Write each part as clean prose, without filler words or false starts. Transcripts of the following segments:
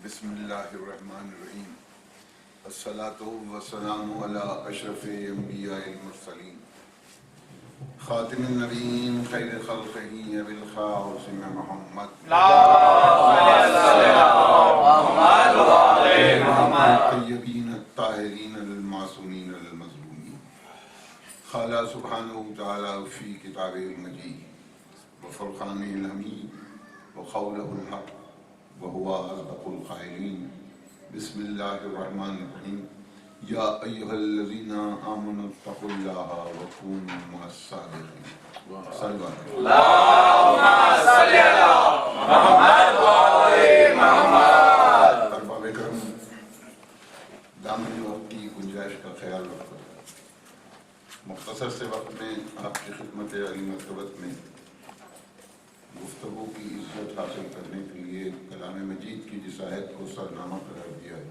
بسم اللہ الرحمن الرحیم الصلاۃ والسلام علی اشرف انبیاء المرسلین خاتم النبیین خیر خلقہ ابی القاسم محمد الطیبین الطاہرین المعصومین المظلومین قال سبحانہ تعالی فی کتابہ المجید وفرقانہ الحمید وقولہ الحق وهو أصدق القائلين بسم الله الرحمن الرحيم يا أيها الذين آمنوا اتقوا الله وكونوا مع الصادقين صلوا اللهم صل على محمد وعلى محمد. ارباب کرم، دامن وقت کی گنجائش کا خیال رکھو. مختصر سے وقت میں آپ کی خدمت علی مرتبت میں گفتگو کی عزت حاصل کرنے کے لیے کلام مجید کی جس آیت کو سرنامہ قرار دیا ہے،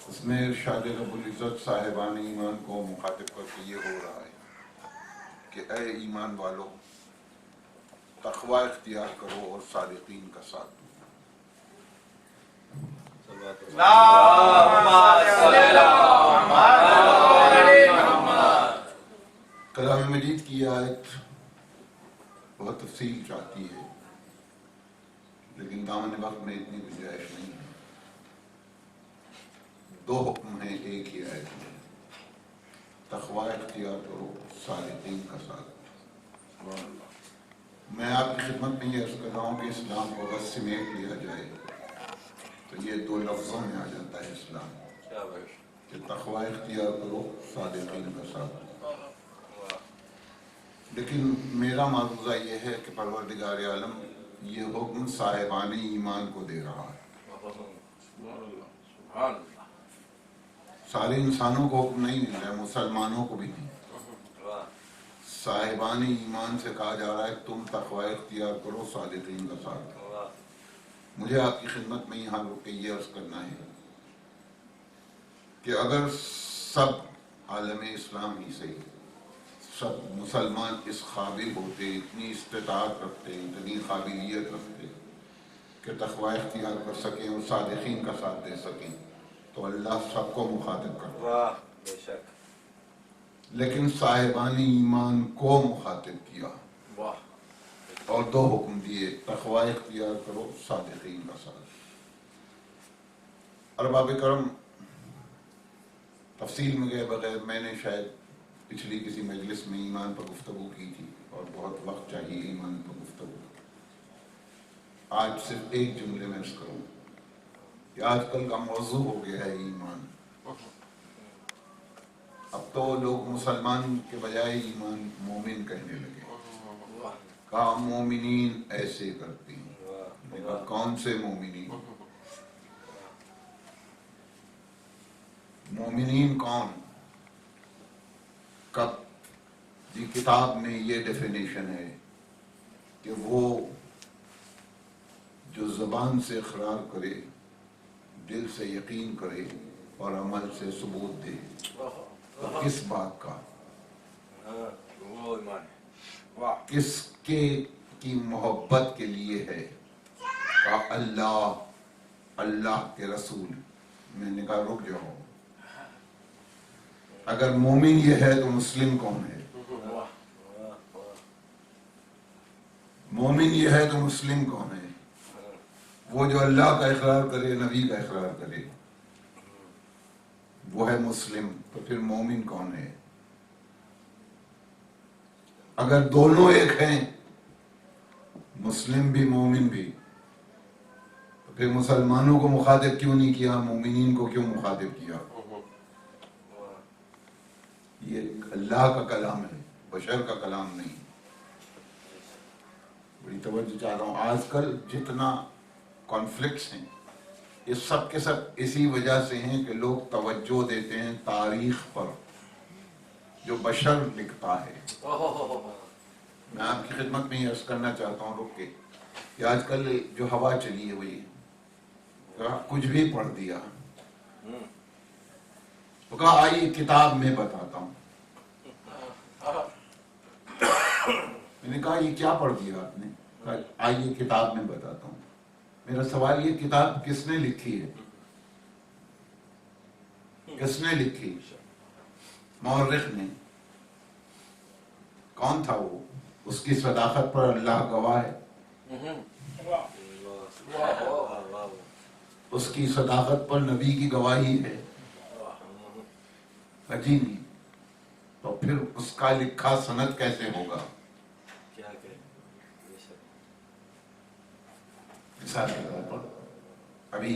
اس میں ارشاد رب العزت صاحبان ایمان کو مخاطب کر کے یہ ہو رہا ہے کہ اے ایمان والو، تقوی اختیار کرو اور صادقین کا ساتھ دو. کلام مجید کی آیت بہت تفصیل چاہتی ہے، لیکن دامن وقت میں اتنی گنجائش نہیں ہے. دو حکم ہیں ایک ہی آیت میں، تقوی اختیار کرو، صادقین کا ساتھ. میں آپ کی خدمت میں یہ عرض کر رہا ہوں کہ اسلام کو اگر سمیٹ لیا جائے تو یہ دو لفظوں میں آ جاتا ہے اسلام، کہ تقوی اختیار کرو، صادقین کا ساتھ. لیکن میرا معروضہ یہ ہے کہ پروردگار عالم یہ حکم صاحبان ایمان کو دے رہا ہے. سارے انسانوں کو حکم نہیں مل رہا ہے، مسلمانوں کو بھی نہیں. صاحبان ایمان سے کہا جا رہا ہے تم تقوی اختیار کرو، صادقین کا ساتھ. مجھے آپ کی خدمت میں یہاں رک کے یہ عرض کرنا ہے کہ اگر سب عالم اسلام ہی سے سب مسلمان اس قابل ہوتے، اتنی استطاعت رکھتے، اتنی قابلیت رکھتے کہ تقوی اختیار کر سکیں اور صادقین کا ساتھ دے سکیں تو اللہ سب کو مخاطب کرتا. بے شک. لیکن صاحبان ایمان کو مخاطب کیا اور دو حکم دیے، تقوی اختیار کرو، صادقین کا ساتھ. ارباب کرم، تفصیل میں گئے بغیر میں نے شاید پچھلی کسی مجلس میں ایمان پر گفتگو کی تھی اور بہت وقت چاہیے ایمان پر گفتگو. آج صرف ایک جملے میں عرض کروں کہ آج کل کا موضوع ہو گیا ہے ایمان. اب تو لوگ مسلمان کے بجائے ایمان مومن کہنے لگے. کہا مومنین ایسے کرتے ہیں. میں کہا کون سے مومنین؟ مومنین کون؟ کب؟ جی کتاب میں یہ ڈیفینیشن ہے کہ وہ جو زبان سے اقرار کرے، دل سے یقین کرے اور عمل سے ثبوت دے. کس بات کا؟ کس کے کی محبت کے لیے ہے؟ کہ اللہ کے رسول. میں نے کہا رک جاؤ، اگر مومن یہ ہے تو مسلم کون ہے؟ مومن یہ ہے تو مسلم کون ہے؟ وہ جو اللہ کا اقرار کرے، نبی کا اقرار کرے، وہ ہے مسلم. تو پھر مومن کون ہے؟ اگر دونوں ایک ہیں، مسلم بھی مومن بھی، تو پھر مسلمانوں کو مخاطب کیوں نہیں کیا، مومنین کو کیوں مخاطب کیا؟ یہ اللہ کا کلام ہے، بشر کا کلام نہیں. بڑی توجہ چاہ رہا ہوں. آج کل جتنا کانفلکٹس ہیں یہ سب کے سب اسی وجہ سے ہیں کہ لوگ توجہ دیتے ہیں تاریخ پر جو بشر لکھتا ہے. میں آپ کی خدمت میں یہ عرض کرنا چاہتا ہوں رک کے کہ آج کل جو ہوا چلی ہے وہی کچھ بھی پڑھ دیا تو کہا آئیے کتاب میں بتاتا ہوں. میں نے کہا یہ کیا پڑھ دیا آپ نے؟ آئیے کتاب میں بتاتا ہوں. میرا سوال یہ کتاب کس نے لکھی ہے؟ کس نے لکھی؟ مورخ نے. کون تھا وہ؟ اس کی صداقت پر اللہ گواہ ہے. اس کی صداقت پر نبی کی گواہی ہے. جی نہیں تو پھر اس کا لکھا سند کیسے ہوگا؟ مثال کے طور پر ابھی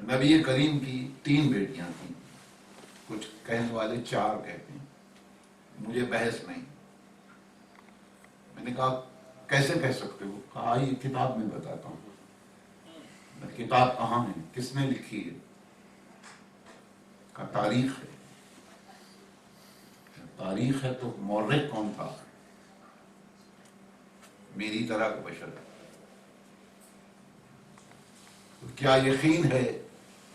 نبی کریم کی 3 بیٹیاں تھیں. کچھ کہنے والے 4 کہتے ہیں. مجھے بحث نہیں. میں نے کہا کیسے کہہ سکتے ہو؟ کہا یہ کتاب میں بتاتا ہوں. کتاب کہاں ہے؟ کس نے لکھی ہے؟ کا تاریخ ہے. تاریخ ہے تو مورخ کون تھا؟ میری طرح کا بشر. تو کیا یقین ہے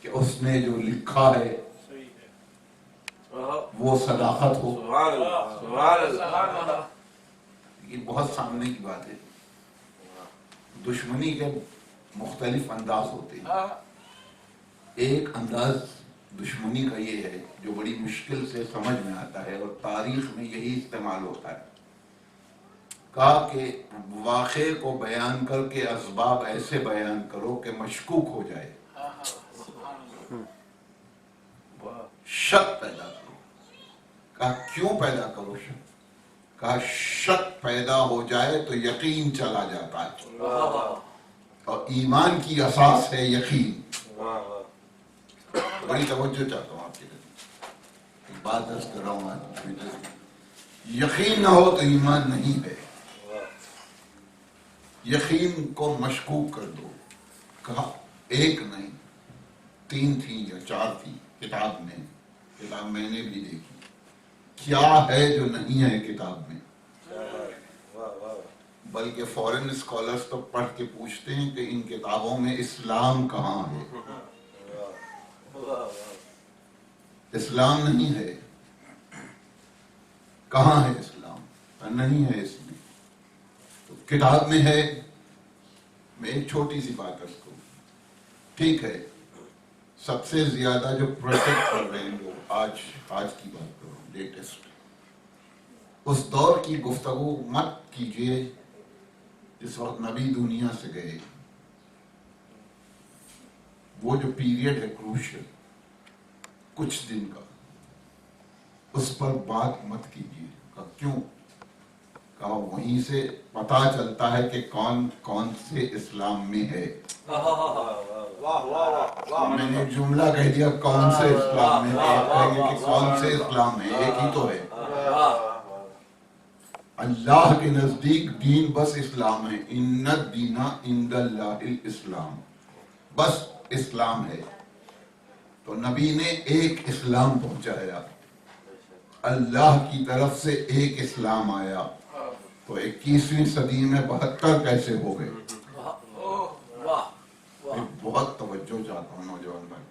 کہ اس نے جو لکھا ہے وہ صداقت ہو؟ یہ بہت سامنے کی بات ہے. دشمنی کے مختلف انداز ہوتے ہیں. ایک انداز دشمنی کا یہ ہے جو بڑی مشکل سے سمجھ میں آتا ہے اور تاریخ میں یہی استعمال ہوتا ہے. کہا کہ واقعے کو بیان کر کے اسباب ایسے بیان کرو کہ مشکوک ہو جائے, شک پیدا کرو. کہا کیوں پیدا کرو شک؟ کہا شک پیدا ہو جائے تو یقین چلا جاتا ہے اور ایمان کی اساس ہے یقین. بڑی توجہ چاہتا ہوں آپ کی طرف. بات عرض کر رہا ہوں آج. یقین نہ ہو تو ایمان نہیں ہے. یقین کو مشکوک کر دو. کہا 1 نہیں 3 تھی یا 4 تھی کتاب میں. کتاب میں نے بھی دیکھی. کیا ہے جو نہیں ہے کتاب میں؟ بلکہ فورن اسکالرز تو پڑھ کے پوچھتے ہیں کہ ان کتابوں میں اسلام کہاں ہے؟ اسلام نہیں ہے. کہاں ہے اسلام؟ نہیں ہے اس میں. تو کتاب میں ہے. میں ایک چھوٹی سی بات کروں. ٹھیک ہے, سب سے زیادہ جو پروٹیکٹ کر رہے ہیں لوگ, آج کی بات کرو لیٹسٹ, اس دور کی گفتگو مت کیجئے جس وقت نبی دنیا سے گئے. وہ جو پیریڈ ہے کروشل, کچھ دن کا, اس پر بات مت کیجیے. کیوں؟ کہا وہیں سے پتا چلتا ہے کہ کون کون سے اسلام میں ہے. میں نے جملہ کہہ دیا کون سے اسلام میں. آپ کہیں گے کہ کون سے اسلام ہے؟ ایک ہی تو ہے. اللہ کے نزدیک دین بس اسلام ہے. ان الدین عند اللہ الاسلام, بس اسلام ہے. تو نبی نے ایک اسلام پہنچایا, اللہ کی طرف سے ایک اسلام آیا. تو 21ویں صدی میں 72 کیسے ہو گئے؟ بہت توجہ چاہتا ہوں نوجوان بھائی.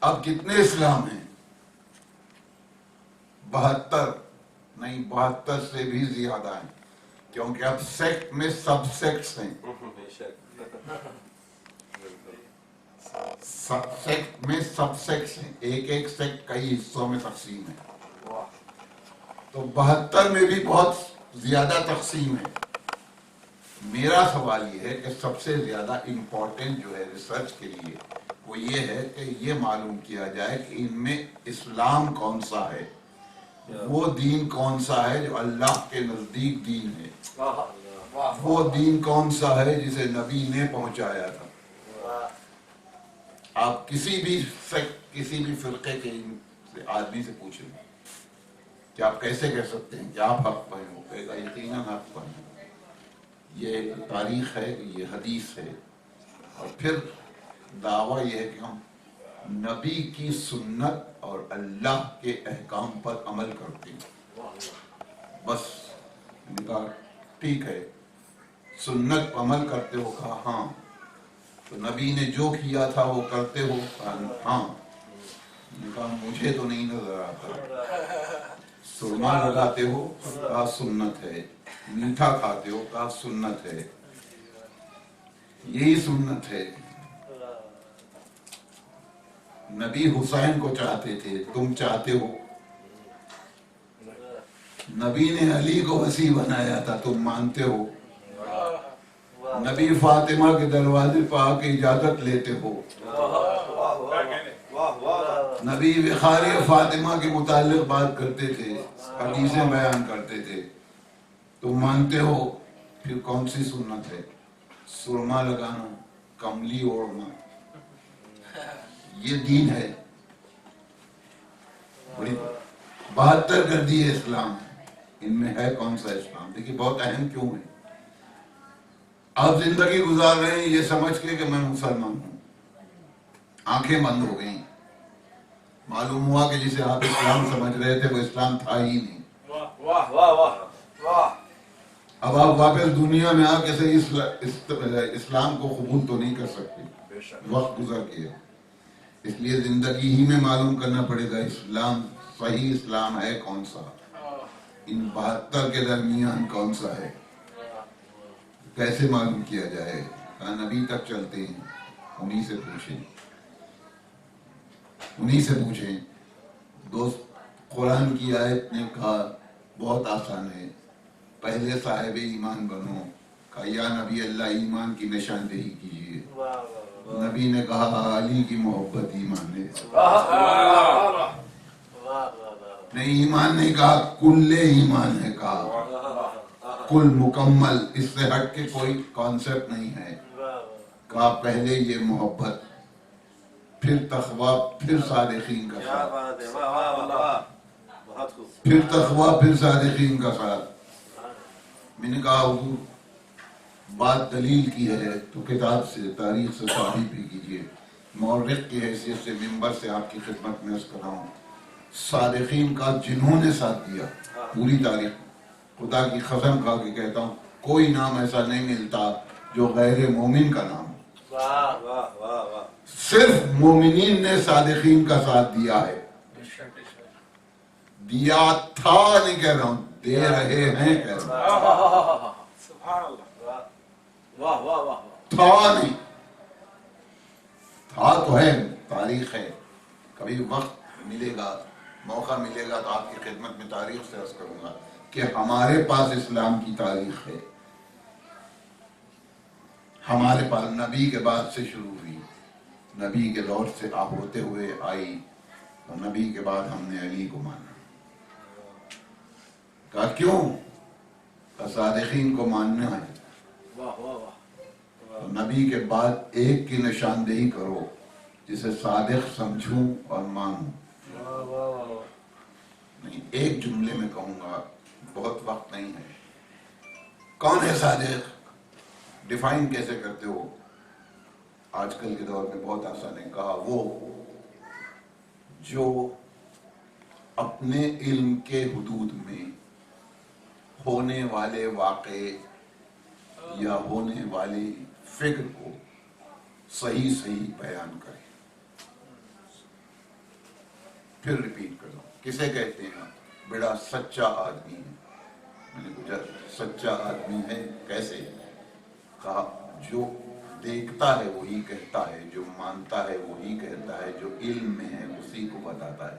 اب کتنے اسلام ہیں؟ 72 نہیں, 72 سے بھی زیادہ ہیں, کیونکہ اب سیکٹ میں سب سیکٹس ہیں. سیکٹ میں سب سیکٹس ہیں. ایک سیکٹ کئی حصوں میں تقسیم ہے. تو 72 میں بھی بہت زیادہ تقسیم ہے. میرا سوال یہ ہے کہ سب سے زیادہ امپورٹنٹ جو ہے ریسرچ کے لیے وہ یہ ہے کہ یہ معلوم کیا جائے کہ ان میں اسلام کون سا ہے, وہ دین کون سا ہے جو اللہ کے نزدیک دین ہے, وہ دین کون سا ہے جسے نبی نے پہنچایا تھا. آپ کسی بھی فرقے کے آدمی سے پوچھیں کہ آپ کیسے کہہ سکتے ہیں کہ آپ حق پر ہیں, وہ کہے گا یقیناً حق پر ہیں. یہ تاریخ ہے, یہ حدیث ہے. اور پھر دعویٰ یہ ہے کہ ہم نبی کی سنت اور اللہ کے احکام پر عمل کرتے ہیں. بس کہا ٹھیک ہے, سنت پر عمل کرتے ہو؟ کہا ہاں. تو نبی نے جو کیا تھا وہ کرتے ہو؟ کہا ہاں. کہا مجھے تو نہیں نظر آتا. سرما لگاتے ہو؟ کہا سنت ہے. میٹھا کھاتے ہو؟ کہا سنت ہے. یہی سنت ہے. نبی حسین کو چاہتے تھے، تم چاہتے ہو. نبی نے علی کو وسیع بنایا تھا، تم مانتے ہو. نبی فاطمہ کے دروازے پہ آ کے اجازت لیتے ہو. نبی وقار فاطمہ کے متعلق بات کرتے تھے، حدیثیں بیان کرتے تھے، تم مانتے ہو. پھر کون سی سنت ہے؟ سرما لگانا، کملی اوڑھنا، یہ دین ہے؟ بڑی 72 کر دی ہے اسلام. ان میں ہے کون سا اسلام؟ دیکھیے بہت اہم کیوں ہے. آپ زندگی گزار رہے ہیں یہ سمجھ کے کہ میں مسلمان ہوں، آنکھیں بند ہو گئیں. معلوم ہوا کہ جسے آپ اسلام سمجھ رہے تھے وہ اسلام تھا ہی نہیں. واہ واہ واہ واہ. اب آپ واپس دنیا میں آ کے صحیح اسلام کو قبول تو نہیں کر سکتے، وقت گزر گیا. اس لیے زندگی ہی میں معلوم کرنا پڑے گا اسلام، صحیح اسلام ہے کون سا، ان 72 کے درمیان کون سا ہے. کیسے معلوم کیا جائے؟ کہا نبی تک چلتے ہیں، انہی سے پوچھیں، انہی سے پوچھیں. دوست قرآن کی آیت نے کہا بہت آسان ہے، پہلے صاحب ایمان بنو. کہا یا نبی اللہ ایمان کی نشاندہی کیجیے. نبی نے کہا علی کی محبت ایمان ہے. نہیں ایمان نہیں کہا، کل ایمان ہے کہا، کل مکمل، اس سے ہٹ کے کوئی کانسیپٹ نہیں ہے. کہا پہلے یہ محبت، پھر تقویٰ، پھر صادقین کا ساتھ، پھر تقویٰ، پھر صادقین کا ساتھ. میں نے کہا حضور بات دلیل کی ہے تو کتاب سے، تاریخ سے ثابت بھی کیجیے. مورخ کی حیثیت سے منبر سے آپ کی خدمت میں عرض کر رہا ہوں، صادقین کا جنہوں نے ساتھ دیا پوری تاریخ، خدا کی قسم کھا کے کہتا ہوں کوئی نام ایسا نہیں ملتا جو غیر مومن کا نام. صرف مومنین نے صادقین کا ساتھ دیا ہے. دیا تھا نہیں کہہ رہا ہوں، دے رہے ہیں کہہ رہا ہوں. سبحان اللہ. واہ واہ واہ. تھا نہیں، تھا تو ہے، تاریخ ہے. کبھی وقت ملے گا، موقع ملے گا تو آپ کی خدمت میں تاریخ سے عرض کروں گا کہ ہمارے پاس اسلام کی تاریخ ہے. ہمارے پاس نبی کے بعد سے شروع ہوئی، نبی کے دور سے ہوتے ہوئے آئی، اور نبی کے بعد ہم نے علی کو مانا. کہا کیوں؟ کہ صادقین کو ماننا ہے. نبی کے بعد ایک کی نشاندہی کرو جسے صادق سمجھوں اور مانوں. نہیں ایک جملے میں کہوں گا، بہت وقت نہیں ہے. کون ہے صادق؟ ڈیفائن کیسے کرتے ہو؟ آج کل کے دور میں بہت آسان ہے. کہا وہ جو اپنے علم کے حدود میں ہونے والے واقعے یا ہونے والی فکر کو صحیح صحیح بیان کرے. پھر ریپیٹ کرو، کسے کہتے ہیں؟ بڑا سچا آدمی ہے. میں نے پوچھا سچا آدمی ہے کیسے؟ کہا جو دیکھتا ہے وہی کہتا ہے، جو مانتا ہے وہی کہتا ہے، جو علم میں ہے اسی کو بتاتا ہے.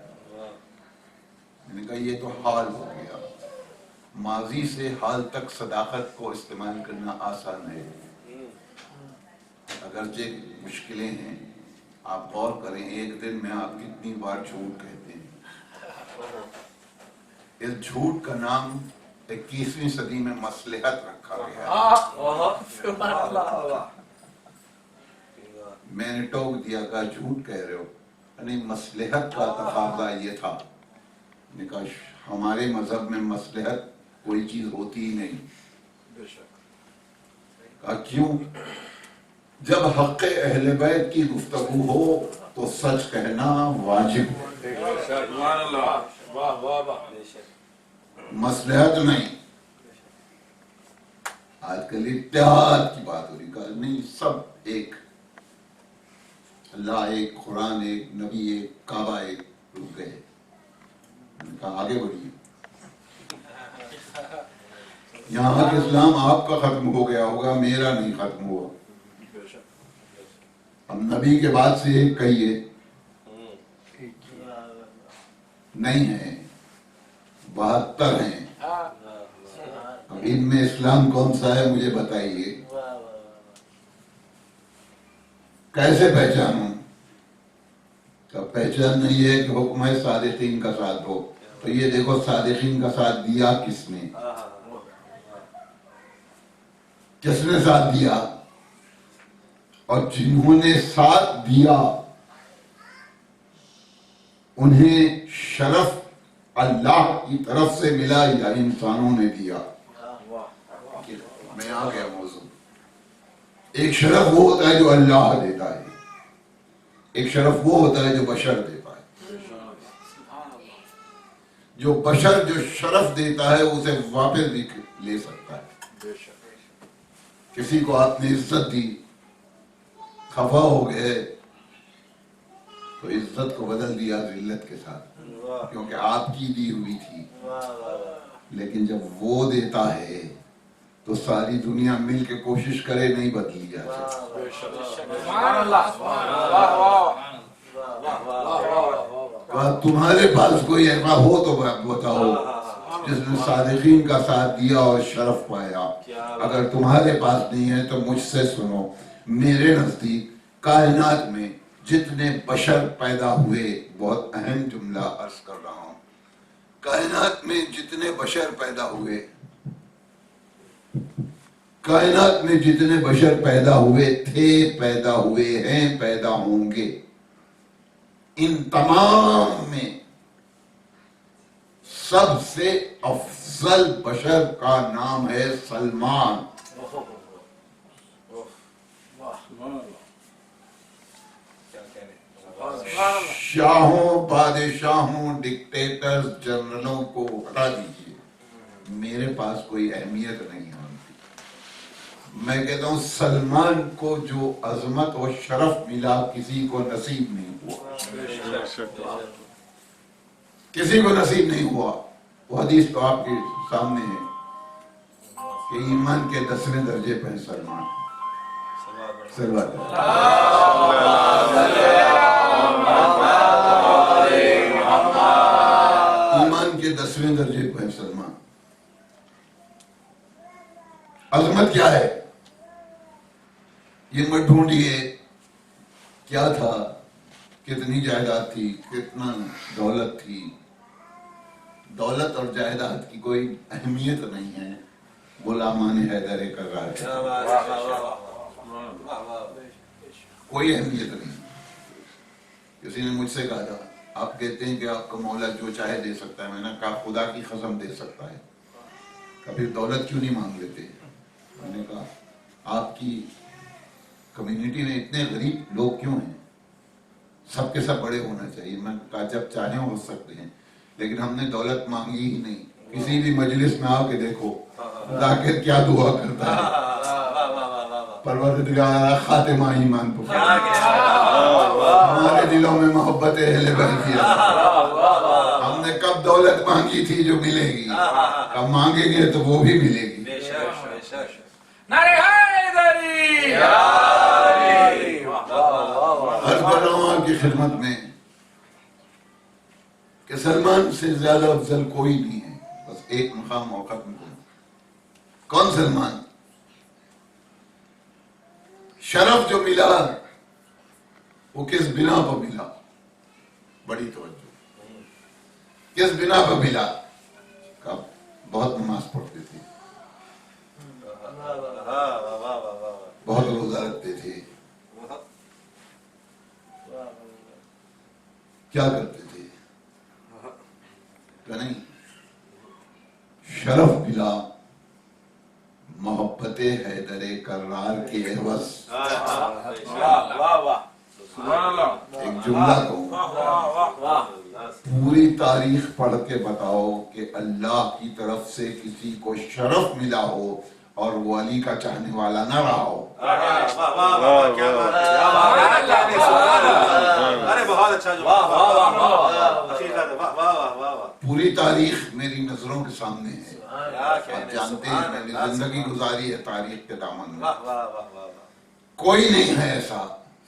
میں نے کہا یہ تو حال ہو گیا. ماضی سے حال تک صداقت کو استعمال کرنا آسان ہے، اگرچہ مشکلیں ہیں. آپ غور کریں ایک دن میں آپ کتنی بار جھوٹ کہتے ہیں. اس جھوٹ کا نام 21ویں صدی میں مصلحت رکھا گیا ہے. میں نے ٹوک دیا، کہا جھوٹ کہہ رہے ہو. نہیں مصلحت کا تقاضا یہ تھا. نے کہا ہمارے مذہب میں مصلحت کوئی چیز ہوتی ہی نہیں. کہا کیوں؟ جب حق اہل بیت کی گفتگو ہو تو سچ کہنا واجب ہے، مصلحت نہیں. آج کل اتحاد کی بات ہو رہی. کہا نہیں سب ایک، اللہ ایک، قرآن ایک، نبی ایک، کعبہ ایک. رک گئے. کہا آگے بڑھیے. یہاں کا اسلام آپ کا ختم ہو گیا ہوگا، میرا نہیں ختم ہوا. اب نبی کے بعد سے ایک کہیے نہیں ہے، 72 ہیں. اب ان میں اسلام کون سا ہے مجھے بتائیے، کیسے پہچانوں؟ تب پہچان نہیں ہے کہ حکم ہے صادقین کا ساتھ ہو. تو یہ دیکھو صادقین کا ساتھ دیا کس نے، کس نے ساتھ دیا؟ اور جنہوں نے ساتھ دیا انہیں شرف اللہ کی طرف سے ملا یا انسانوں نے دیا؟ میں آ گیا موضوع. ایک شرف وہ ہوتا ہے جو اللہ دیتا ہے، ایک شرف وہ ہوتا ہے جو بشر دیتا ہے. جو بشر جو شرف دیتا ہے اسے واپس بھی لے سکتا ہے. کسی کو آپ نے عزت دی، خفا ہو گئے تو عزت کو بدل دیا ذلت کے ساتھ، کیونکہ آپ کی دی ہوئی تھی. لیکن جب وہ دیتا ہے تو ساری دنیا مل کے کوشش کرے نہیں بدلی جاتی. تمہارے پاس کوئی ایسا ہو تو بتاؤ جس نے صادقین کا ساتھ دیا اور شرف پایا. اگر تمہارے پاس نہیں ہے تو مجھ سے سنو. میرے نزدیک کائنات میں جتنے بشر پیدا ہوئے، بہت اہم جملہ عرض کر رہا ہوں، کائنات میں جتنے بشر پیدا ہوئے، کائنات میں جتنے بشر پیدا ہوئے تھے، پیدا ہوئے ہیں، پیدا ہوں گے، ان تمام میں سب سے افضل بشر کا نام ہے سلمان. شاہوں، بادشاہوں، ڈکٹیٹرز، جنرلوں کو ہٹا دیجیے، میرے پاس کوئی اہمیت نہیں ہے. میں کہتا ہوں سلمان کو جو عظمت و شرف ملا کسی کو نصیب نہیں ہوا، کسی کو نصیب نہیں ہوا. وہ حدیث تو آپ کے سامنے ہے کہ ایمان کے 10ویں درجے پہ سلمان. ایمان کے 10ویں درجے پہ سلمان. عظمت کیا ہے یہ مت ڈھونڈیے، کیا تھا، کتنی جائیداد تھی، کتنا دولت تھی. دولت اور جائیداد کی کوئی اہمیت نہیں ہے غلامان حیدر کرار کی، کوئی اہمیت نہیں. کسی نے مجھ سے کہا تھا آپ کہتے ہیں کہ آپ کا مولا جو چاہے دے سکتا ہے. میں نے کہا خدا کی قسم دے سکتا ہے. کبھی دولت کیوں نہیں مانگ لیتے؟ میں نے کہا آپ کی کمیونٹی میں اتنے غریب لوگ کیوں ہیں؟ سب کے سب بڑے ہونا چاہیے. میں نے کہا جب چاہیں ہو سکتے ہیں، لیکن ہم نے دولت مانگی ہی نہیں. کسی بھی مجلس میں آ کے دیکھو ذاکر کیا دعا کرتا ہے، پروردگار خاتمہ ایمان پر. ہمارے دلوں میں محبت اہل بیت کی. ہم نے کب دولت مانگی تھی جو ملے گی، اب مانگیں گے تو وہ بھی ملے گی. ہر بڑوں کی خدمت میں کہ سلمان سے زیادہ افضل کوئی نہیں ہے. بس ایک مقام موقع میں کون سلمان؟ شرف جو ملا وہ کس بنا پر ملا؟ بڑی توجہ، کس بنا پر ملا؟ بہت نماز پڑھتے تھے، بہت روزہ رکھتے تھے. کیا کرتے تھے کہ نہیں؟ شرف ملا محبت حیدر کرار کے عوض. ایک جملہ کہوں، پوری تاریخ پڑھ کے بتاؤ کہ اللہ کی طرف سے کسی کو شرف ملا ہو اور وہ علی کا چاہنے والا نہ رہا ہو. پوری تاریخ میری نظروں کے سامنے ہے. آپ جانتے ہیں میں نے زندگی گزاری ہے تاریخ کے دامن میں. کوئی نہیں ہے ایسا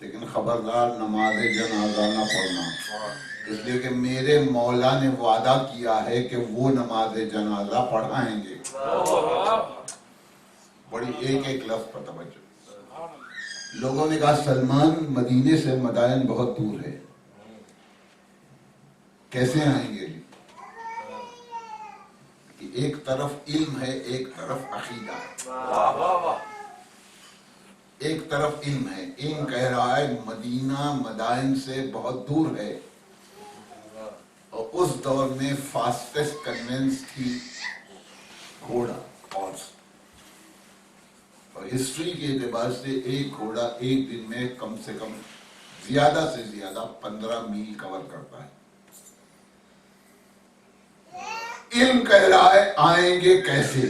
لیکن خبردار نماز جنازہ نہ پڑھنا، اس لیے کہ میرے مولا نے وعدہ کیا ہے کہ وہ نماز جنازہ پڑھائیں گے۔ بڑی ایک ایک لفظ پر توجہ۔ لوگوں نے کہا سلمان مدینے سے مدائن بہت دور ہے، کیسے آئیں گے؟ ایک طرف علم ہے، ایک طرف عقیدہ ہے۔ ایک طرف علم ہے، علم کہہ رہا ہے مدینہ مدائن سے بہت دور ہے، اور اس دور میں فاسٹسٹ کنوینس تھی گھوڑا، اور ہسٹری کے اعتبار سے ایک گھوڑا ایک دن میں کم سے کم زیادہ سے زیادہ 15 میل کور کرتا ہے۔ علم کہہ رہا ہے آئیں گے کیسے،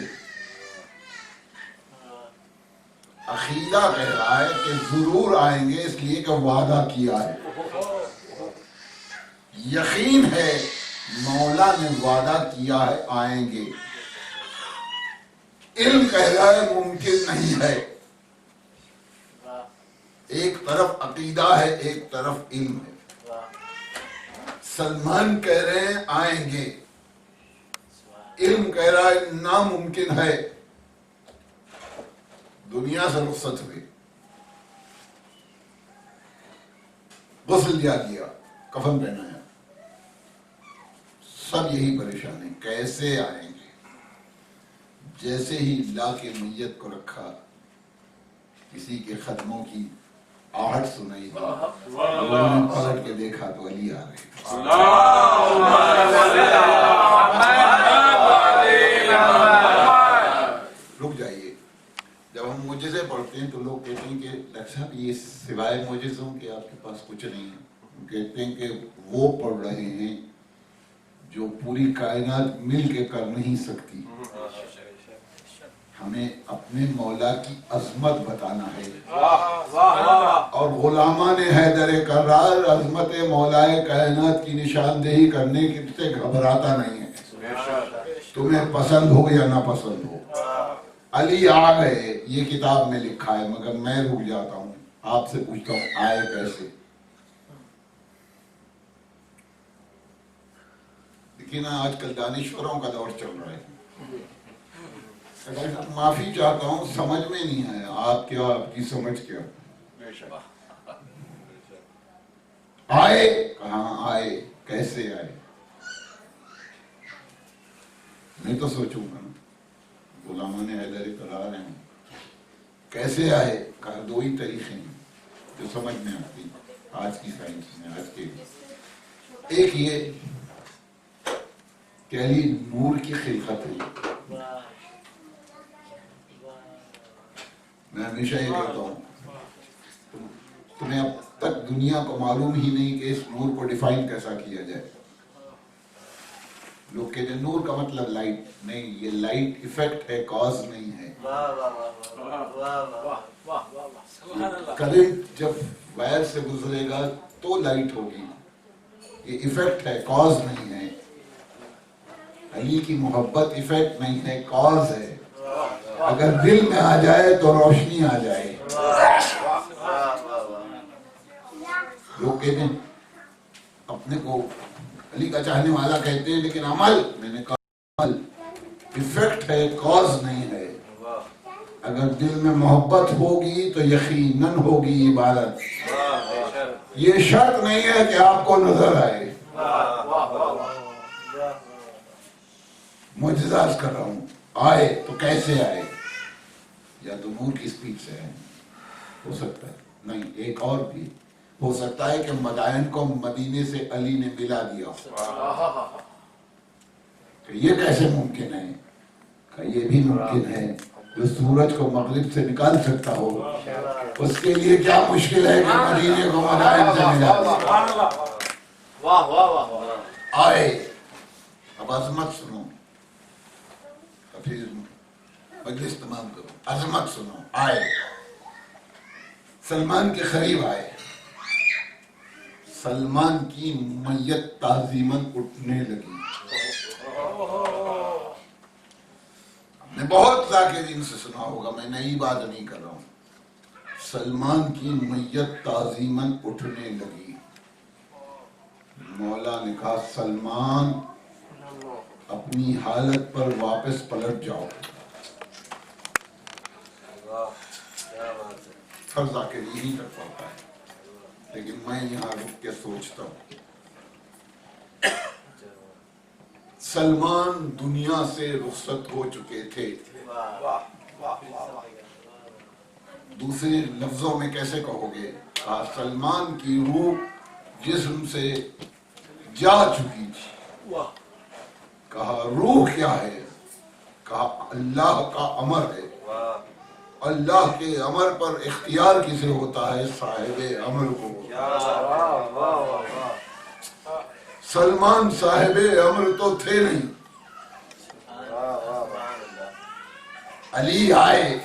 عقیدہ کہہ رہا ہے کہ ضرور آئیں گے، اس لیے کہ وعدہ کیا ہے، یقین ہے مولا نے وعدہ کیا ہے آئیں گے۔ علم کہہ رہا ہے ممکن نہیں ہے۔ ایک طرف عقیدہ ہے، ایک طرف علم ہے۔ سلمان کہہ رہے ہیں آئیں گے، علم کہہ رہا ہے ناممکن ہے۔ دنیا سے رخصت ہوئے، غسل دیا گیا، کفن پہنایا، سب یہی پریشان ہیں کیسے آئیں گے۔ جیسے ہی لا کے میت کو رکھا، کسی کے قدموں کی آہٹ سنائی دی، لوگوں نے پلٹ کے دیکھا تو علی آ رہے رک جائیے۔ جب ہم معجزے پڑھتے ہیں تو لوگ کہتے ہیں کہ ڈاکٹر صاحب یہ سوائے معجزوں کے آپ کے پاس کچھ نہیں ہے۔ کہتے ہیں کہ وہ پڑھ رہے ہیں جو پوری کائنات مل کے کر نہیں سکتی۔ ہمیں اپنے مولا کی عظمت بتانا ہے، اور غلامان حیدر کرار عظمت مولا کائنات کی نشاندہی کرنے سے گھبراتا نہیں ہے، تمہیں پسند ہو یا نہ پسند ہو۔ علی آ گئے، یہ کتاب میں لکھا ہے، مگر میں رک جاتا ہوں، آپ سے پوچھتا ہوں آئے کیسے؟ لیکن آج کل دانشوروں کا دور چل رہا ہے۔ معافی چاہتا ہوں، سمجھ میں نہیں آیا آپ کیا، آپ کی سمجھ کیا؟ آئے کہاں آئے، کیسے آئے؟ میں تو سوچوں گا غلامان حیدر کرار ہیں، کیسے آئے؟ کہا دو ہی طریقے ہیں جو سمجھ میں آتی آج کی سائنس میں، آج کے ایک یہ کہ علی نور کی خلقت ہے۔ میں ہمیشہ یہ کہتا ہوں تمہیں اب تک دنیا کو معلوم ہی نہیں کہ اس نور کو ڈیفائن کیسا کیا جائے۔ لوگ کہتے ہیں نور کا مطلب لائٹ، نہیں، یہ لائٹ ایفیکٹ ہے، کاز نہیں ہے۔ کرنٹ جب وائر سے گزرے گا تو لائٹ ہوگی، یہ ایفیکٹ ہے، کاز نہیں ہے۔ علی کی محبت ایفیکٹ نہیں ہے، کاز ہے۔ اگر دل میں آ جائے تو روشنی آ جائے۔ لوگ کہتے ہیں اپنے کو علی کا چاہنے والا کہتے ہیں، لیکن عمل، میں نے کہا عمل ایفیکٹ ہے، کاز نہیں ہے۔ اگر دل میں محبت ہوگی تو یقیناً ہوگی عبادت۔ یہ شرط نہیں ہے کہ آپ کو نظر آئے۔ معجزات کر رہا ہوں، آئے تو کیسے آئے؟ یا تو نور کی سپیڈ سے ہے، ہو سکتا ہے، نہیں، ایک اور بھی ہو سکتا ہے کہ مدائن کو مدینے سے علی نے ملا دیا، کہ یہ کیسے ممکن ہے؟ کہ یہ بھی ممکن ہے، جو سورج کو مغرب سے نکال سکتا ہو، اس کے لیے کیا مشکل ہے کہ مدینے کو مدائن سے ملا دیا۔ آئے، اب عظمت سنو، پھر مجلس تمام کرو، عظمت سنو۔ آئے، سلمان کے قریب آئے، سلمان کی میت تعظیماً اٹھنے لگی۔ میں بہت ذاکرین سے سنا ہوگا، میں نئی بات نہیں کر رہا ہوں۔ سلمان کی میت تعظیماً اٹھنے لگی. مولا نے کہا سلمان اپنی حالت پر واپس پلٹ جاؤ. فرض آ کے یہی کر پاتا ہے، لیکن میں یہاں رک کے سوچتا ہوں سلمان دنیا سے رخصت ہو چکے تھے. دوسرے لفظوں میں کیسے کہو گے؟ کہا سلمان کی روح جسم سے جا چکی تھی. کہا روح کیا ہے؟ کہا اللہ کا امر ہے. اللہ کے امر پر اختیار کسے ہوتا ہے؟ صاحب امر کو. سلمان صاحب امر تو تھے نہیں. علی آئے.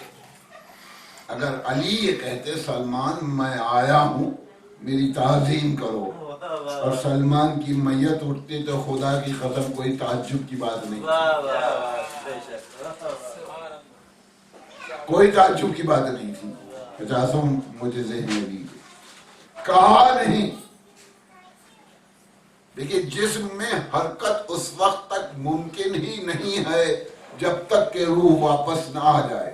اگر علی یہ کہتے سلمان میں آیا ہوں میری تعظیم کرو، اور سلمان کی میت اٹھتی تو خدا کی قسم کوئی تعجب کی بات نہیں، کوئی تعجب کی بات نہیں تھی. 50 مجھے ذہن میں بھی کہا نہیں. دیکھیے جسم میں حرکت اس وقت تک ممکن ہی نہیں ہے جب تک کہ روح واپس نہ آ جائے.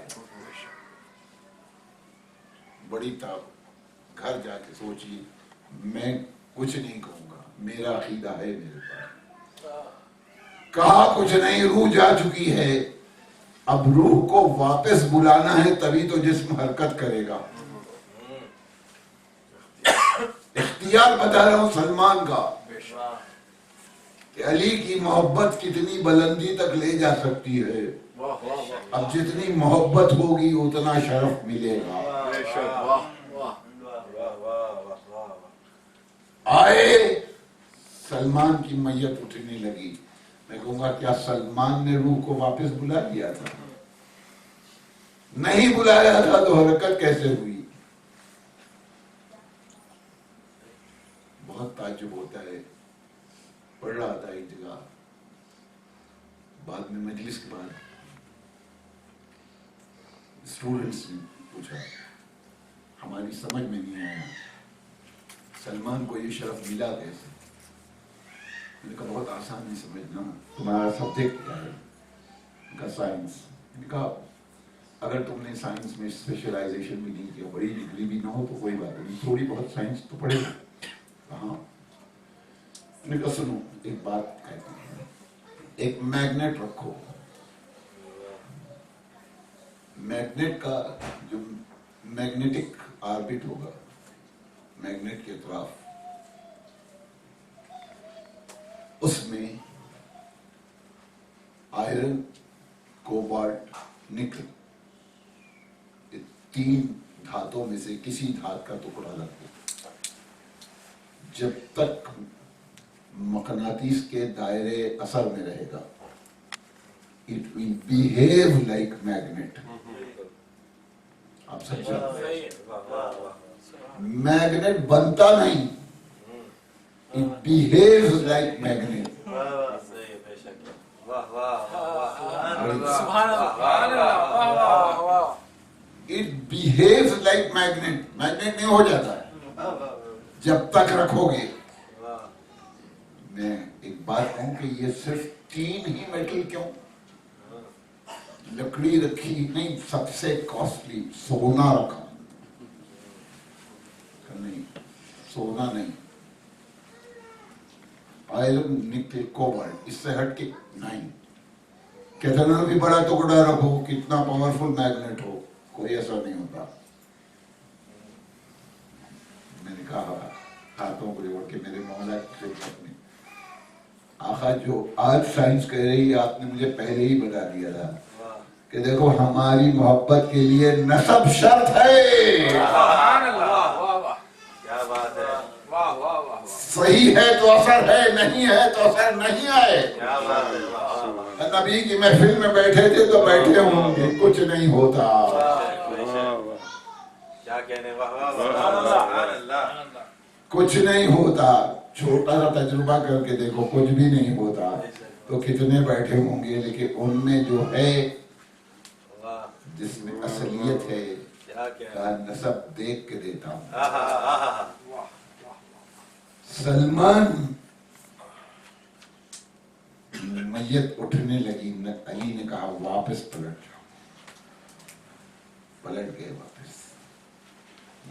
بڑی طاقت. گھر جا کے سوچیے. میں کچھ نہیں کہوں گا، میرا عقیدہ ہے میرے پاس. کہا کچھ نہیں، روح جا چکی ہے. اب روح کو واپس بلانا ہے تبھی تو جسم حرکت کرے گا. اختیار بتا رہا ہوں سلمان کا کہ علی کی محبت کتنی بلندی تک لے جا سکتی ہے. اب جتنی محبت ہوگی اتنا شرف ملے گا. آئے سلمان کی میت اٹھنے لگی. میں کہوں گا کیا سلمان نے روح کو واپس بلا لیا تھا؟ نہیں بلایا تھا تو حرکت کیسے ہوئی؟ بہت تعجب ہوتا ہے. پڑھ رہا تھا ایک جگہ بعد میں مجلس کے بعد اسٹوڈنٹس نے پوچھا، ہماری سمجھ میں نہیں آیا سلمان کو یہ شرف ملا کیسے؟ میں نے کہا بہت آسان نہیں سمجھنا. تمہارا سبجیکٹ کیا ہے؟ میں نے کہا سائنس. میں نے کہا اگر تم نے سائنس میں اسپیشلائزیشن بھی نہیں کیا، بڑی ڈگری بھی نہ ہو تو کوئی بات نہیں، تھوڑی بہت سائنس تو پڑھے گا. ہاں. میں نے کہا سنو ایک بات کہتا ہوں. ایک میگنیٹ رکھو. میگنیٹ کا جو میگنیٹک آربٹ ہوگا، میگنیٹ کے اطراف، اس میں آئرن، کوبالٹ، نکل، یہ 3 دھاتوں میں سے کسی دھات کا ٹکڑا رکھو. جب تک مقناطیس کے دائرے اثر میں رہے گا it will behave like magnet. آپ سمجھیں؟ میگنیٹ بنتا نہیں، it behaves like magnet. It behaves like magnet. Magnet نہیں ہو جاتا ہے جب تک رکھو گے. میں ایک بات کہوں کہ یہ صرف 3 ہی میٹل کیوں؟ لکڑی رکھی نہیں، سب سے کاسٹلی سونا رکھا نہیں، سونا نہیں، آئرن، نکل، کوبالٹ، اس سے ہٹ کے نہیں. کتنا بھی بڑا ٹکڑا رکھو، کتنا پاورفل میگنیٹ ہو، کوئی ایسا نہیں ہوتا. میں نے کہا ہاتھوں کو جوڑ کے میرے مولا کی خدمت میں، آقا جو آج سائنس کہہ رہی ہے آپ نے مجھے پہلے ہی بتا دیا تھا کہ دیکھو ہماری محبت کے لیے نسب شرط ہے. صحیح ہے تو اثر ہے، نہیں ہے تو اثر نہیں ہے. نبی کی محفل میں بیٹھے تھے تو بیٹھے ہوں گے، کچھ نہیں ہوتا. کچھ نہیں ہوتا. چھوٹا سا تجربہ کر کے دیکھو، کچھ بھی نہیں ہوتا. تو کتنے بیٹھے ہوں گے، لیکن ان میں جو ہے، جس میں اصلیت ہے، کہا نسب دیکھ کے دیتا ہوں. سلمان میت اٹھنے لگی، علی نے کہا واپس پلٹ جاؤ. پلٹ گئے واپس.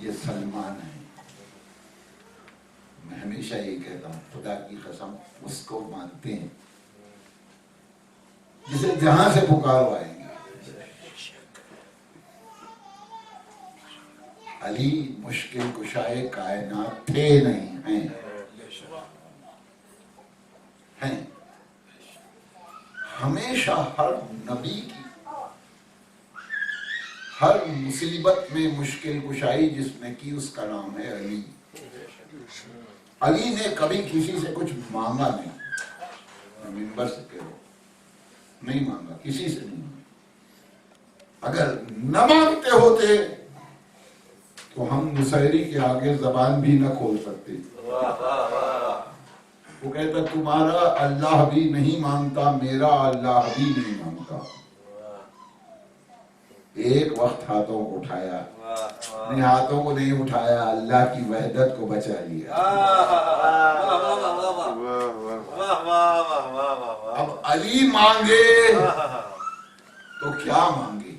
یہ سلمان ہے. میں ہمیشہ یہ کہتا ہوں خدا کی قسم اس کو مانتے ہیں جسے جہاں سے پکارو آئیں گے. علی مشکل کشائے کائنات تھے نہیں ہیں. ہیں ہمیشہ ہر نبی کی ہر مصیبت میں مشکل کشائی جس نے کی اس کا نام ہے علی. علی نے کبھی کسی سے کچھ مانگا نہیں. ممبر سے کہو نہیں مانگا، کسی سے نہیں مانگا. اگر نہ مانگتے ہوتے تو ہم نصیری کے آگے زبان بھی نہ کھول سکتے. وہ کہتا تمہارا اللہ بھی نہیں مانگتا، میرا اللہ بھی نہیں مانگتا. ایک وقت ہاتھوں کو اٹھایا، نہیں ہاتھوں کو نہیں اٹھایا، اللہ کی وحدت کو بچا لیا. اب علی مانگے تو کیا مانگے؟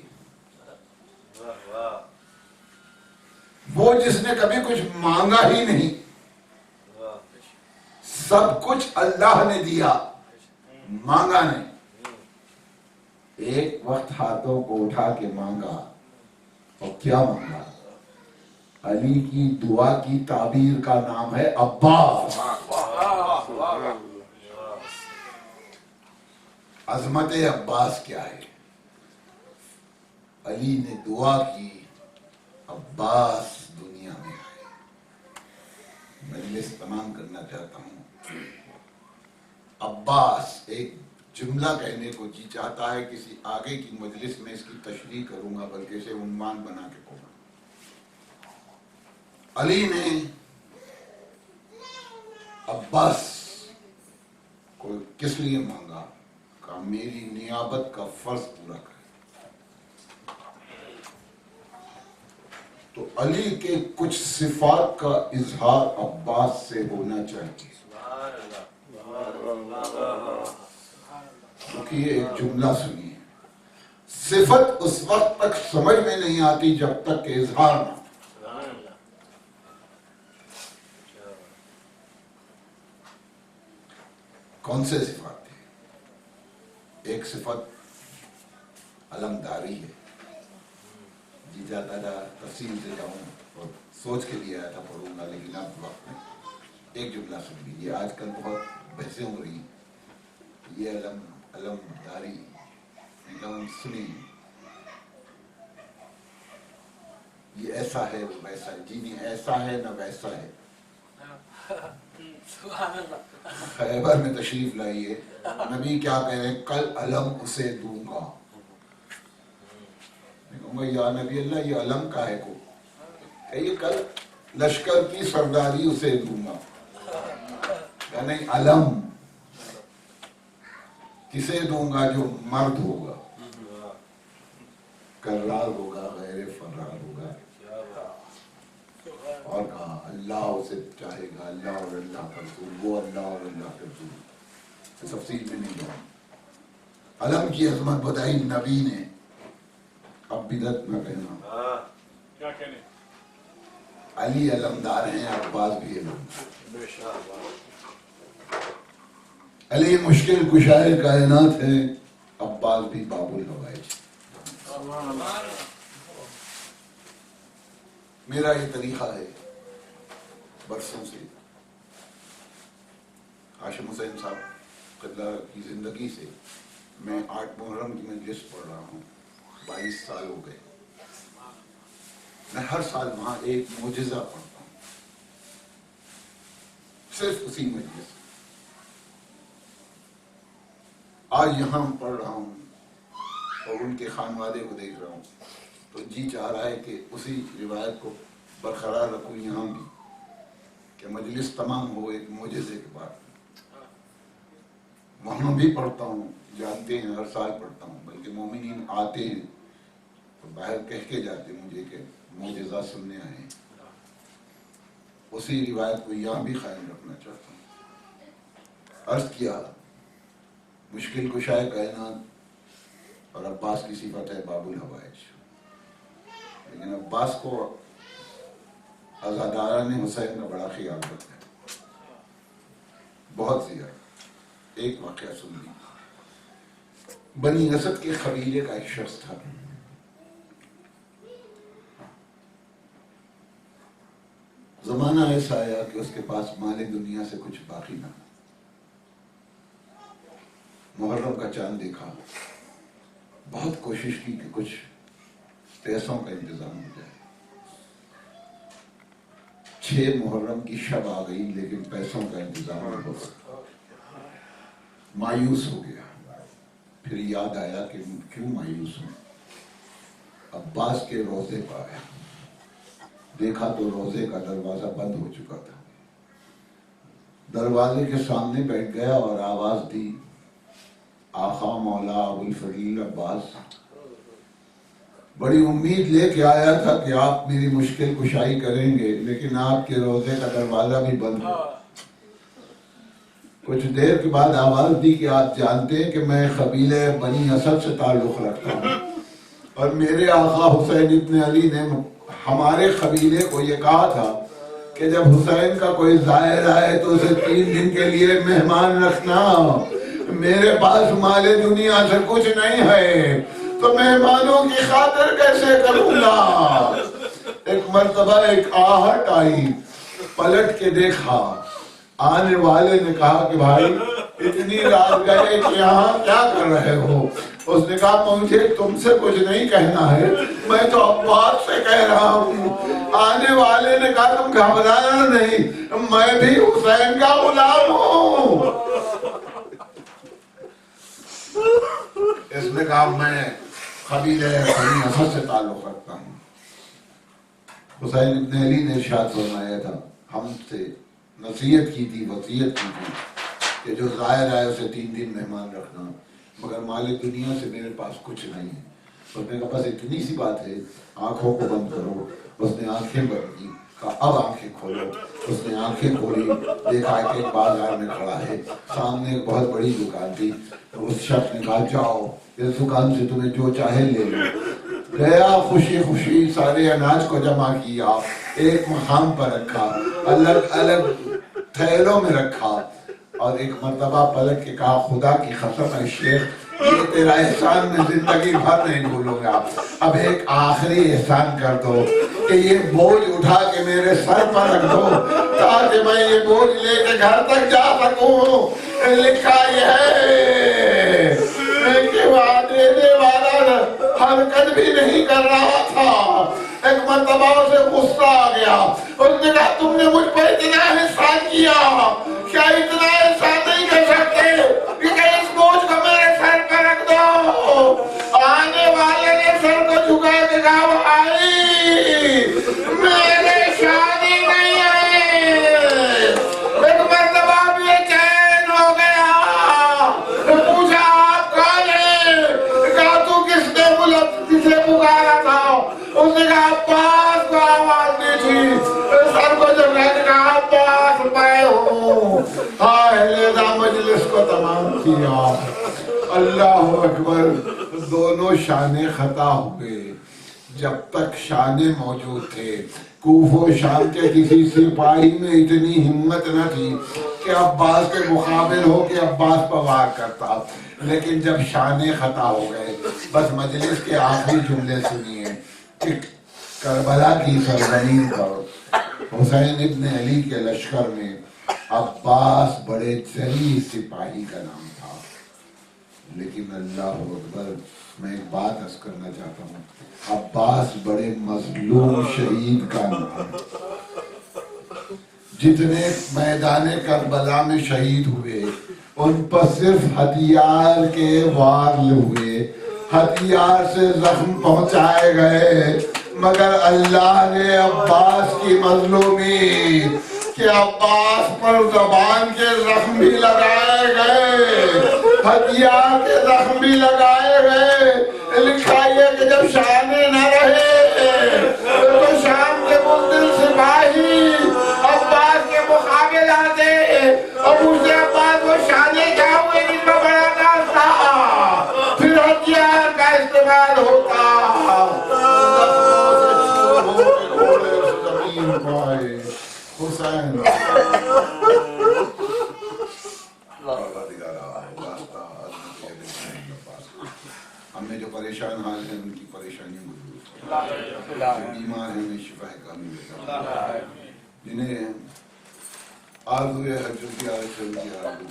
وہ جس نے کبھی کچھ مانگا ہی نہیں، سب کچھ اللہ نے دیا، مانگا نہیں. ایک وقت ہاتھوں کو اٹھا کے مانگا اور کیا مانگا؟ علی کی دعا کی تعبیر کا نام ہے عباس. عظمت عباس کیا ہے؟ علی نے دعا کی عباس دنیا میں آئے. مجلس تمام کرنا چاہتا ہوں. عباس ایک جملہ کہنے کو جی چاہتا ہے، کسی آگے کی مجلس میں اس کی تشریح کروں گا، بلکہ اسے عنوان بنا کے کہوں گا. علی نے عباس کو کس لیے مانگا؟ کہا میری نیابت کا فرض پورا کرے. تو علی کے کچھ صفات کا اظہار عباس سے ہونا چاہیے. یہ ایک جملہ سنیے. صفت اس وقت تک سمجھ میں نہیں آتی جب تک کہ اظہار نہ. کون سے صفات تھے؟ ایک صفت علمداری ہے. جی جاتا تھا تفصیل سے جاؤں اور سوچ کے لیے آیا تھا پڑھوں گا، لیکن اب وقت میں ایک جملہ سن لیجیے. آج کل بہت بحثیں ہو رہی ہیں. یہ علمداری سنی، یہ ایسا ہے وہ ویسا ہے. جی نہیں ایسا ہے نہ ویسا ہے. خیبر میں تشریف لائیے، نبی کیا کہہ رہے ہیں؟ کل علم اسے دوں گا. میں کہوں گا یا نبی اللہ یہ علم کا ہے کو کہ یہ کل لشکر کی سرداری اسے دوں گا. یا نہیں علم کسے دوں گا؟ جو مرد ہوگا، کرار ہوگا، غیر فرار ہوگا. اور کہا اللہ اسے چاہے گا، اللہ اور اللہ کا رسول، وہ اللہ اور اللہ کا رسول. تفصیل میں نہیں جاؤں. علم کی عظمت بتائی نبی نے. اب بدعت نہ کہنا. کیا کہنے؟ علی علمدار ہیں، عباس بھی علمدار. علی مشکل کشائے کائنات ہے، عباس بھی باب الحوائج. میرا یہ طریقہ ہے برسوں سے. ہاشم حسین صاحب قبلہ کی زندگی سے میں 8 محرم کی مجلس پڑھ رہا ہوں. 22 سال ہو گئے. میں ہر سال وہاں ایک معجزہ پڑھتا ہوں، صرف اسی مجلس. آج یہاں پڑھ رہا ہوں اور ان کے خانوادے کو دیکھ رہا ہوں تو جی چاہ رہا ہے کہ اسی روایت کو برقرار رکھوں یہاں بھی، کہ مجلس تمام ہو ایک معجزے کے بعد. وہاں بھی پڑھتا ہوں، جانتے ہیں ہر سال پڑھتا ہوں، بلکہ مومنین آتے ہیں تو باہر کہہ کے جاتے مجھے کہ معجزہ سننے آئے ہیں. اسی روایت کو یہاں بھی قائم رکھنا چاہتا ہوں. عرض کیا مشکل کشائے کائنات اور عباس کی صفت ہے باب الحوائج، لیکن عباس کو عزاداران حسین کا بڑا خیال رکھتا ہے، بہت زیادہ. ایک واقعہ سن لی. بنی اسد کے قبیلے کا ایک شخص تھا، زمانہ ایسا آیا کہ اس کے پاس مال دنیا سے کچھ باقی نہ. محرم کا چاند دیکھا، بہت کوشش کی کہ کچھ پیسوں کا انتظام ہو جائے. 6 محرم کی شب آ گئی لیکن پیسوں کا انتظام نہیں ہو سکا. مایوس ہو گیا. پھر یاد آیا کہ کیوں مایوس ہوں. عباس کے روضے پہ آیا، دیکھا تو روضے کا دروازہ بند ہو چکا تھا. دروازے کے سامنے بیٹھ گیا اور آواز دی، آقا مولا ابو الفضیل عباس، بڑی امید لے کے آیا تھا کہ آپ میری مشکل کشائی کریں گے، لیکن آپ کے روضے کا دروازہ بھی بند ہے. کچھ دیر کے بعد آواز دی کہ آپ جانتے ہیں کہ میں قبیلے بنی اسد سے تعلق رکھتا ہوں، اور میرے آقا حسین ابن علی نے ہمارے قبیلے کو یہ کہا تھا کہ جب حسین کا کوئی زائر آئے تو اسے 3 دن کے لیے مہمان رکھنا. میرے پاس مال دنیا سے کچھ نہیں ہے تو مہمانوں کی خاطر کیسے کروں گا. ایک مرتبہ ایک آہٹ آئی، پلٹ کے دیکھا. آنے والے نے کہا کہ بھائی اتنی رات گئے کہ یہاں کیا کر رہے ہو؟ اس نے کہا مجھے تم سے کچھ نہیں کہنا ہے، میں تو عباس سے کہہ رہا ہوں. آنے والے نے کہا تم گھبرانا نہیں، میں بھی حسین کا غلام ہوں. اس نے کہا میں قبیلہ بنی اسد سے تعلق رکھتا ہوں. حسین ابن علی نے ارشاد فرمایا تھا، ہم سے نصیحت کی تھی، وصیت کی تھی کہ جو ظاہر آئے اسے 3 دن مہمان رکھنا، مگر مال دنیا سے میرے پاس کچھ نہیں ہے. اس نے کہا بس اتنی سی بات ہے، آنکھوں کو بند کرو. اس نے آنکھیں بند کی، کہا اب آنکھیں کھولو. اس نے آنکھیں کھولی، دیکھا کہ ایک بازار میں کھڑا ہے، سامنے ایک بہت بڑی دکان تھی. اس شخص نے کہا جاؤ اس دکان سے تمہیں جو چاہے لے لو. گیا، خوشی خوشی سارے اناج کو جمع کیا، ایک مقام پر رکھا، الگ الگ تھیلوں میں رکھا، اور ایک مرتبہ پلٹ کے کہا خدا کی قسم ہے شیخ، یہ تیرا احسان میں زندگی بھر نہیں بھولوں گا. اب ایک آخری احسان کر دو کہ یہ بوجھ اٹھا کے میرے سر پر رکھ دو تاکہ میں یہ بوجھ لے کے گھر تک جا سکوں. لکھا یہ ہے کہ وعدے دینے والا حرکت بھی نہیں کر رہا تھا. ایک مرتبہ اسے غصہ آ گیا. اس نے کہا تم نے مجھ پر اتنا احسان کیا، کیا اتنا احسان نہیں کر سکتے کہ اس بوجھ کو میرے سر پر رکھ دو. آنے والے نے سر کو جھکا کے کہا بھائی میرے شادی نہیں آئی. ایک مرتبہ بھی چین ہو گیا. پوچھا آپ کون ہیں؟ کہا تو کس نے پکارا تھا؟ اس نے کہا عباس کو آواز دی تھی. سر کو جب میں نے کہا عباس میں ہوں. لہذا مجلس کو تمام کیا. اللہ اکبر. دونوں شانے خطا ہوئے. جب تک شانے موجود تھے کوفہ و شام کے کسی سپاہی میں اتنی ہمت نہ تھی کہ عباس کے مقابل ہو کے عباس پر وار کرتا. لیکن جب شانے خطا ہو گئے، بس مجلس کے آخری جملے سنیے کہ کربلا کی سرزمین پر حسین ابن علی کے لشکر میں عباس بڑے ذلیل سپاہی کا نام تھا. لیکن اللہ اکبر، میں ایک بات عرض کرنا چاہتا ہوں، عباس بڑے مظلوم شہید کا نام. جتنے میدان کربلا میں شہید ہوئے ان پر صرف ہتھیار کے وار ہوئے، ہتھیار سے زخم پہنچائے گئے، مگر اللہ نے عباس کی مظلومی کہ عباس پر زبان کے زخم بھی لگائے گئے، ہتھیار کے زخم بھی لگائے گئے. لکھا یہ کہ جب شانے نہ رہے تو اس کے بعد وہ شادی کیا ہوئے جن کا بڑا نام تھا، پھر ہتھیار کا استعمال ہوتا، زمین پائے حسین ہمیں جو پریشان حال ہیں ان کی پریشانیوں کو دور کرو، بیمار ہیں انہیں شفا کامل عطا، جنہیں آرزو حج کی آرزو کی آرزو